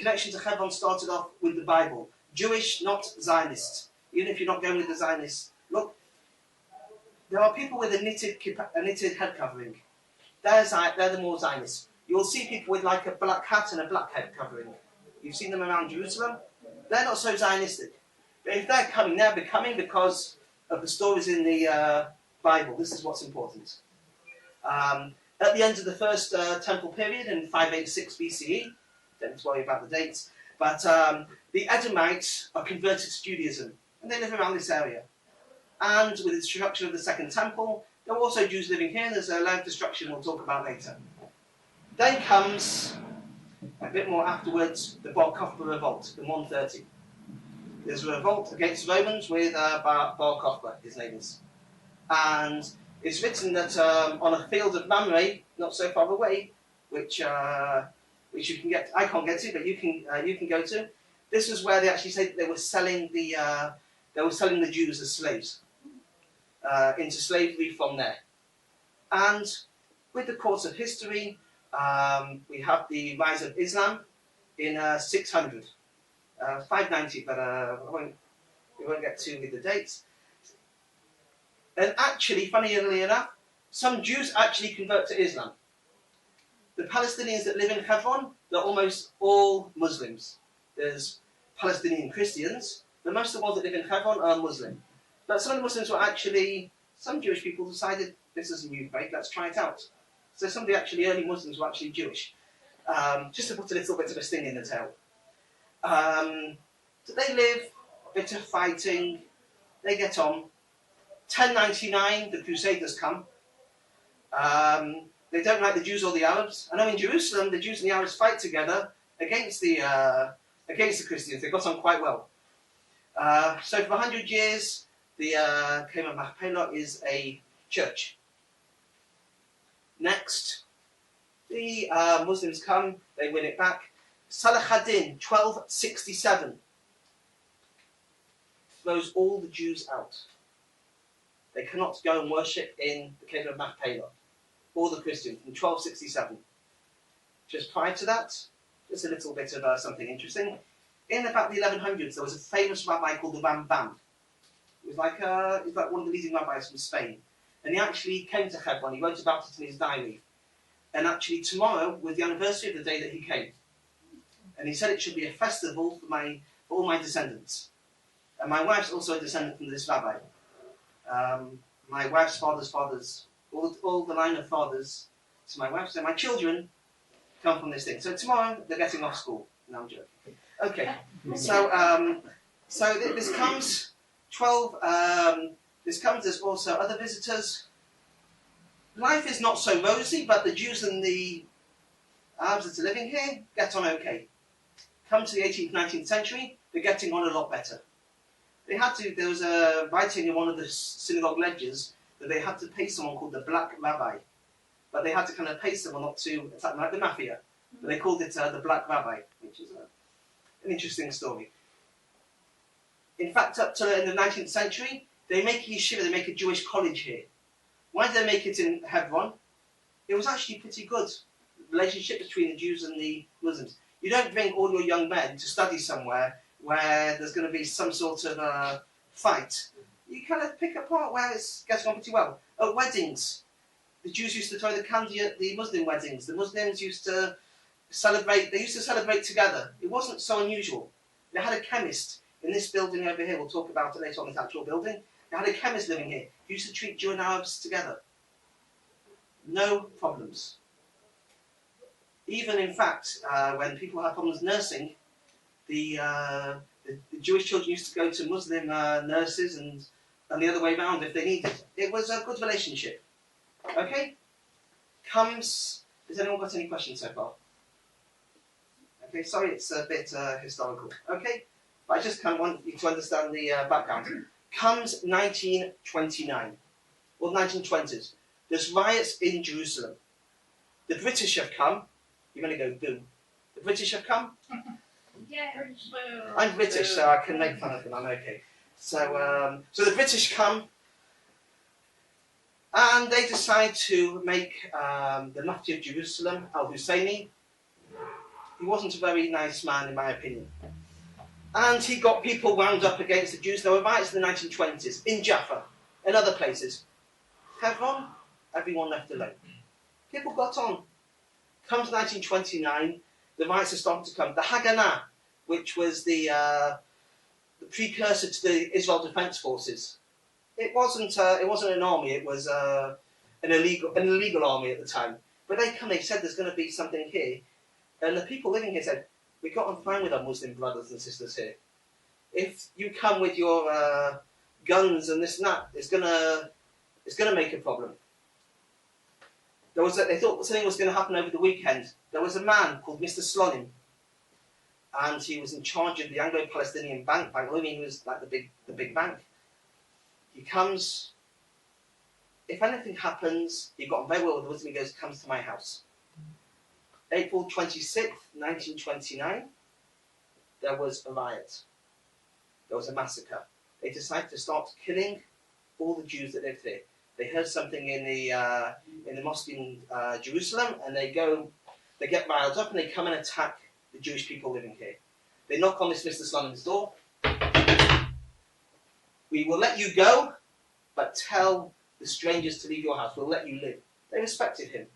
connection to Hebron started off with the Bible. Jewish, not Zionist. Even if you're not going with the Zionists. Look, there are people with a knitted head covering. They're the more Zionists. You'll see people with like a black hat and a black head covering. You've seen them around Jerusalem. They're not so Zionistic. But if they're coming, they're becoming because of the stories in the Bible. This is what's important. At the end of the first temple period in 586 BCE, don't need to worry about the dates, but the Edomites are converted to Judaism, and they live around this area. And with the destruction of the second temple, there were also Jews living here, and there's a land destruction we'll talk about later. Then comes, a bit more afterwards, the Bar Kokhba revolt in 130. There's a revolt against Romans with Bar Kokhba, his name is. And it's written that on a field of Mamre, not so far away, which you can get, I can't get to, but you can go to. This was where they actually say that they were selling the Jews as slaves into slavery from there. And with the course of history, we have the rise of Islam in 600, 590, but we won't get to with the dates. And actually, funnily enough, some Jews actually convert to Islam. The Palestinians that live in Hebron, they're almost all Muslims. There's Palestinian Christians, but most of the ones that live in Hebron are Muslim. But some of the Muslims were actually, some Jewish people decided, this is a new faith, let's try it out. So some of the actually early Muslims were actually Jewish. Just to put a little bit of a sting in the tail. So they live, a bit of fighting, they get on. 1099, the Crusaders come. They don't like the Jews or the Arabs. I know in Jerusalem, the Jews and the Arabs fight together against the Christians. They got on quite well. So for 100 years, the Kema Machpelah is a church. Next, the Muslims come, they win it back. Salah ad-Din, 1267, throws all the Jews out. They cannot go and worship in the Cave of Machpelah, or the Christians, in 1267. Just prior to that, just a little bit of something interesting. In about the 1100s, there was a famous rabbi called the Rambam. He was like one of the leading rabbis from Spain. And he actually came to Hebron. He wrote about it in his diary. And actually tomorrow was the anniversary of the day that he came. And he said it should be a festival for all my descendants. And my wife's also a descendant from this rabbi. My wife's father's fathers, all the line of fathers to my wife, so my children come from this thing. So tomorrow they're getting off school. No, I'm joking. Okay, so this comes 12. This comes. There's also other visitors. Life is not so rosy, but the Jews and the Arabs that are living here get on okay. Come to the 18th, 19th century, they're getting on a lot better. There was a writing in one of the synagogue ledgers that they had to pay someone called the Black Rabbi. But they had to kind of pay someone not to attack them like the mafia. But they called it the Black Rabbi, which is an interesting story. In fact, up to in the 19th century, they make a yeshiva, they make a Jewish college here. Why did they make it in Hebron? It was actually pretty good. The relationship between the Jews and the Muslims. You don't bring all your young men to study somewhere where there's going to be some sort of fight. You kind of pick apart where it's getting on pretty well. At weddings, the Jews used to throw the candy at the Muslim weddings. The Muslims used to celebrate, together. It wasn't so unusual. They had a chemist in this building over here. We'll talk about it later on, this actual building. They had a chemist living here. He used to treat Jew and Arabs together. No problems. Even in fact, when people had problems nursing, the Jewish children used to go to Muslim nurses and the other way around if they needed. It was a good relationship. Okay? Has anyone got any questions so far? Okay, sorry it's a bit historical. Okay? But I just kind of want you to understand the background. Comes 1929, or 1920s. There's riots in Jerusalem. The British have come. You're going to go boom. The British have come. Yeah. I'm British, so I can make fun of them. I'm okay. So the British come, and they decide to make the Mufti of Jerusalem, Al-Husseini. He wasn't a very nice man, in my opinion. And he got people wound up against the Jews. There were riots in the 1920s, in Jaffa, and other places. Hebron, everyone left alone. People got on. Comes 1929, the riots are starting to come. The Haganah, which was the precursor to the Israel Defense Forces. It wasn't an army. It was an illegal army at the time. But they said there's going to be something here, and the people living here said, we got on fine with our Muslim brothers and sisters here. If you come with your guns and this and that, it's gonna make a problem. They thought something was going to happen over the weekend. There was a man called Mr. Slonim, and he was in charge of the Anglo-Palestinian Bank. He was like the big bank. He comes. If anything happens, he got on very well with the Muslim. He goes, comes to my house. April 26th, 1929, there was a riot. There was a massacre. They decided to start killing all the Jews that lived here. They heard something in the mosque in Jerusalem, and they get riled up, and they come and attack the Jewish people living here. They knock on this Mr. Slonim's door. We will let you go, but tell the strangers to leave your house. We'll let you live. They respected him.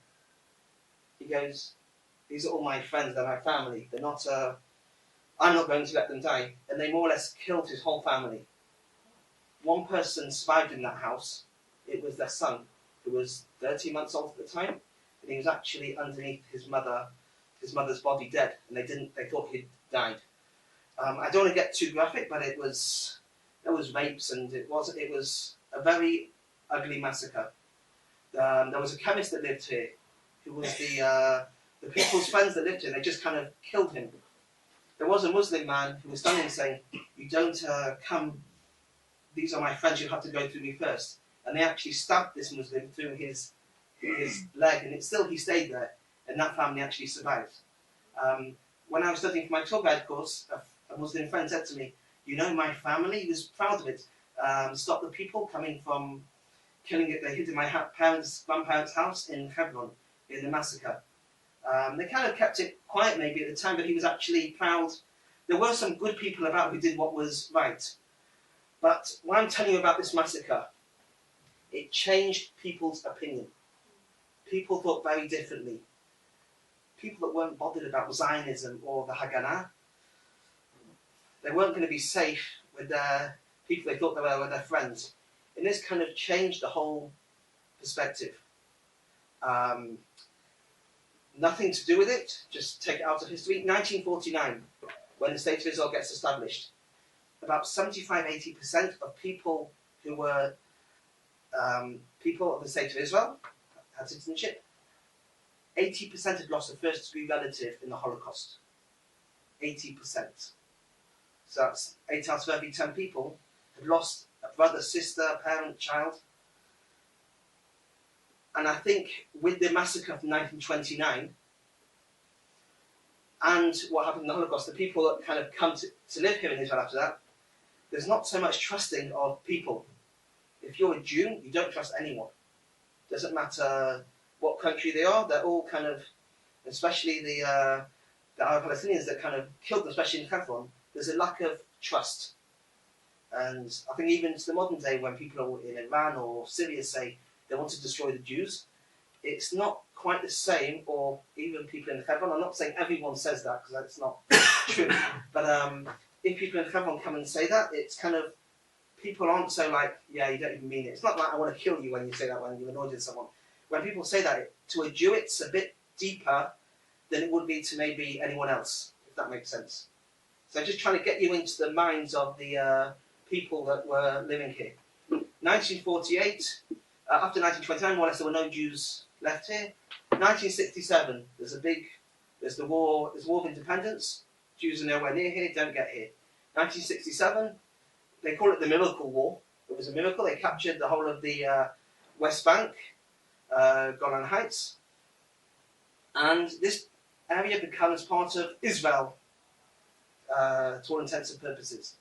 He goes, these are all my friends, they're my family. They're not, I'm not going to let them die. And they more or less killed his whole family. One person survived in that house. It was their son, who was 13 months old at the time. And he was actually underneath his mother's body dead. And they thought he'd died. I don't want to get too graphic, but there was rapes, and it was a very ugly massacre. There was a chemist that lived here, who was the people's friends that lived here. They just kind of killed him. There was a Muslim man who was standing saying, you don't come, these are my friends, you have to go through me first. And they actually stabbed this Muslim through his leg, and he stayed there, and that family actually survived. When I was studying for my tour guide course, a Muslim friend said to me, you know, my family was proud of it. Stopped the people coming from killing it. They hid in my grandparents' house in Hebron in the massacre. They kind of kept it quiet maybe at the time, but he was actually proud. There were some good people about who did what was right. But when I'm telling you about this massacre, it changed people's opinion. People thought very differently. People that weren't bothered about Zionism or the Haganah, they weren't going to be safe with their people they thought they were with their friends. And this kind of changed the whole perspective. Nothing to do with it, just take it out of history. 1949, when the State of Israel gets established, about 75-80% of people who were people of the State of Israel had citizenship. 80% had lost a first-degree relative in the Holocaust. 80%. So that's 8 out of every 10 people had lost a brother, sister, parent, child. And I think with the massacre of 1929 and what happened in the Holocaust, the people that kind of come to live here in Israel after that, there's not so much trusting of people. If you're a Jew, you don't trust anyone. Doesn't matter what country they are, they're all kind of, especially the Arab Palestinians that kind of killed them, especially in Hebron, there's a lack of trust. And I think even to the modern day, when people in Iran or Syria say they want to destroy the Jews, it's not quite the same, or even people in Hebron. I'm not saying everyone says that, because that's not true. But if people in Hebron come and say that, it's kind of, people aren't so like, yeah, you don't even mean it. It's not like I want to kill you when you say that, when you're annoyed with someone. When people say that, to a Jew, it's a bit deeper than it would be to maybe anyone else, if that makes sense. So I'm just trying to get you into the minds of the people that were living here. 1948, after 1929, more or less, there were no Jews left here. 1967, there's the war of independence. Jews are nowhere near here, don't get here. 1967, they call it the Miracle War. It was a miracle. They captured the whole of the West Bank, Golan Heights, and this area becomes part of Israel, to all intents and purposes,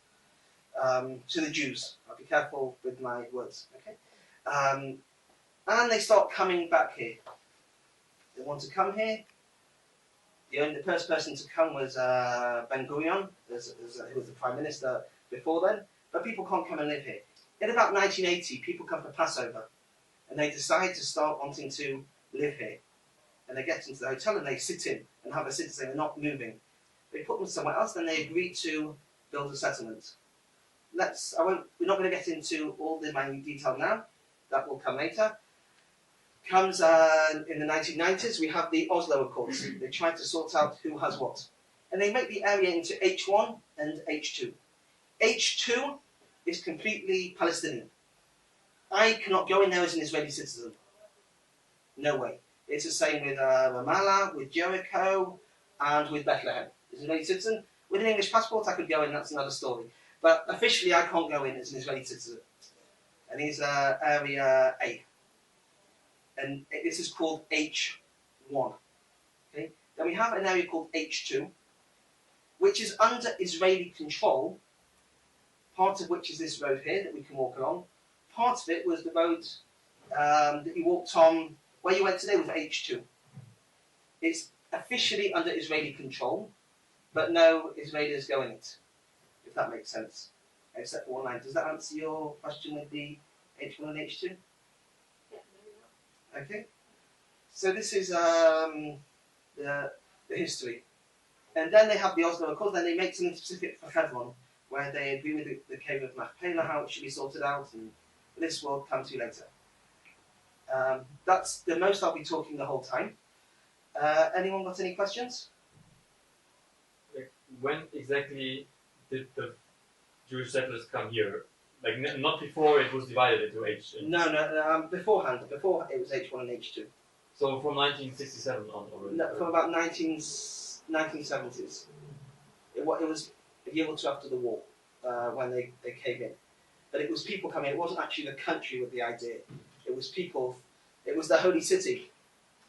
to the Jews. I'll be careful with my words, okay? And they start coming back here. They want to come here. The first person to come was Ben Gurion, who was the Prime Minister before then. But people can't come and live here. In about 1980, people come for Passover, and they decide to start wanting to live here. And they get into the hotel and they sit in and have a sit, saying they're not moving. They put them somewhere else, then they agree to build a settlement. We're not going to get into all the minute detail now. That will come later. Comes in the 1990s, we have the Oslo Accords. They try to sort out who has what. And they make the area into H1 and H2. H2 is completely Palestinian. I cannot go in there as an Israeli citizen. No way. It's the same with Ramallah, with Jericho, and with Bethlehem. As an Israeli citizen, with an English passport, I could go in, that's another story. But officially, I can't go in as an Israeli citizen. And it's Area A. And this is called H1. Okay? Then we have an area called H2, which is under Israeli control, part of which is this road here that we can walk along. Part of it was the road that you walked on, where you went today was H2. It's officially under Israeli control, but no Israelis go in it, if that makes sense, except for one line. Does that answer your question with the H1 and H2? Yeah, there we go. Okay. So this is the history. And then they have the Oslo Accords, then they make something specific for Hebron, where they agree with the Cave of Machpelah, how it should be sorted out, and this will come to later. That's the most I'll be talking the whole time. Anyone got any questions? When exactly did the Jewish settlers come here? Like not before it was divided into H. No, beforehand. Before it was H1 and H2. So from 1967 on already? No, from about 1970s. It was a year or two after the war when they came in. But it was people coming. It wasn't actually the country with the idea. It was people. It was the holy city.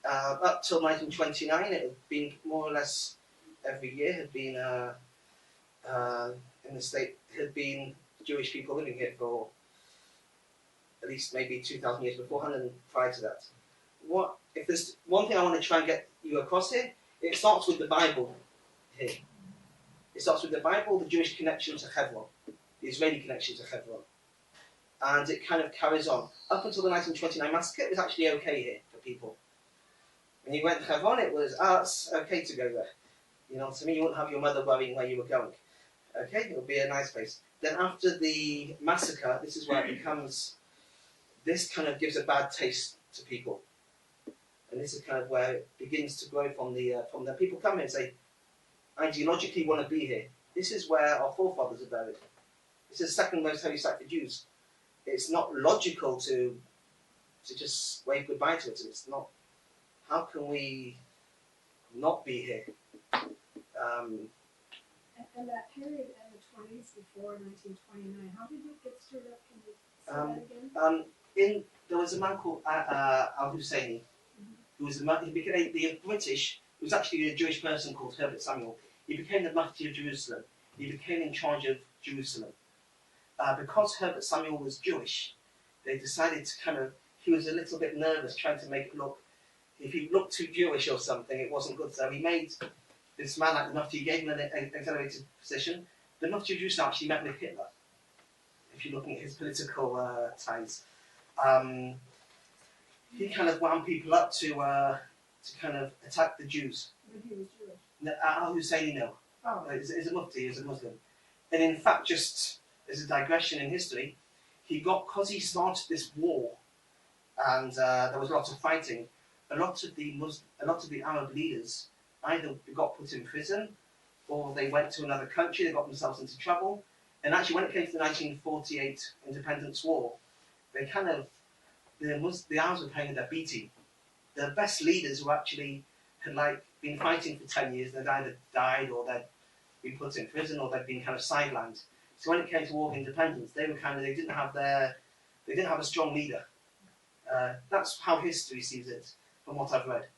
Up till 1929, it had been more or less every year had been in the state had been Jewish people living here for at least maybe 2,000 years beforehand and prior to that. If there's one thing I want to try and get you across here, it starts with the Bible here. It starts with the Bible, the Jewish connection to Hebron, the Israeli connection to Hebron. And it kind of carries on. Up until the 1929 massacre, it was actually okay here for people. When you went to Hebron, it was, it's okay to go there. You know what I mean? You wouldn't have your mother worrying where you were going. Okay, it would be a nice place. Then after the massacre, this is where it becomes, this kind of gives a bad taste to people. And this is kind of where it begins to grow from the people come here and say, ideologically want to be here. This is where our forefathers are buried. This is the second most holy site for Jews. It's not logical to just wave goodbye to it. It's not. How can we not be here? And that period in the 20s before 1929, how did it get stirred up? Can you say that again? There was a man called Al-Husseini, who was he became the British. He was actually a Jewish person called Herbert Samuel. He became the Mufti of Jerusalem. He became in charge of Jerusalem. Because Herbert Samuel was Jewish, they decided to he was a little bit nervous trying to make it look, if he looked too Jewish or something, it wasn't good. So he made this man like the Mufti, he gave him an accelerated position. The Mufti of Jerusalem actually met with Hitler, if you're looking at his political ties. He kind of wound people up to kind of attack the Jews. But he was Jewish. Al-Husseini, no. Oh. He's a Mufti, he's a Muslim. And in fact, just as a digression in history, because he started this war, and there was lots of fighting, a lot of the Arab leaders either got put in prison, or they went to another country, they got themselves into trouble. And actually, when it came to the 1948 Independence War, the Arabs were paying their beating. The best leaders who actually had been fighting for 10 years, they'd either died or they'd been put in prison or they'd been kind of sidelined. So when it came to war of independence, they didn't have a strong leader. That's how history sees it, from what I've read.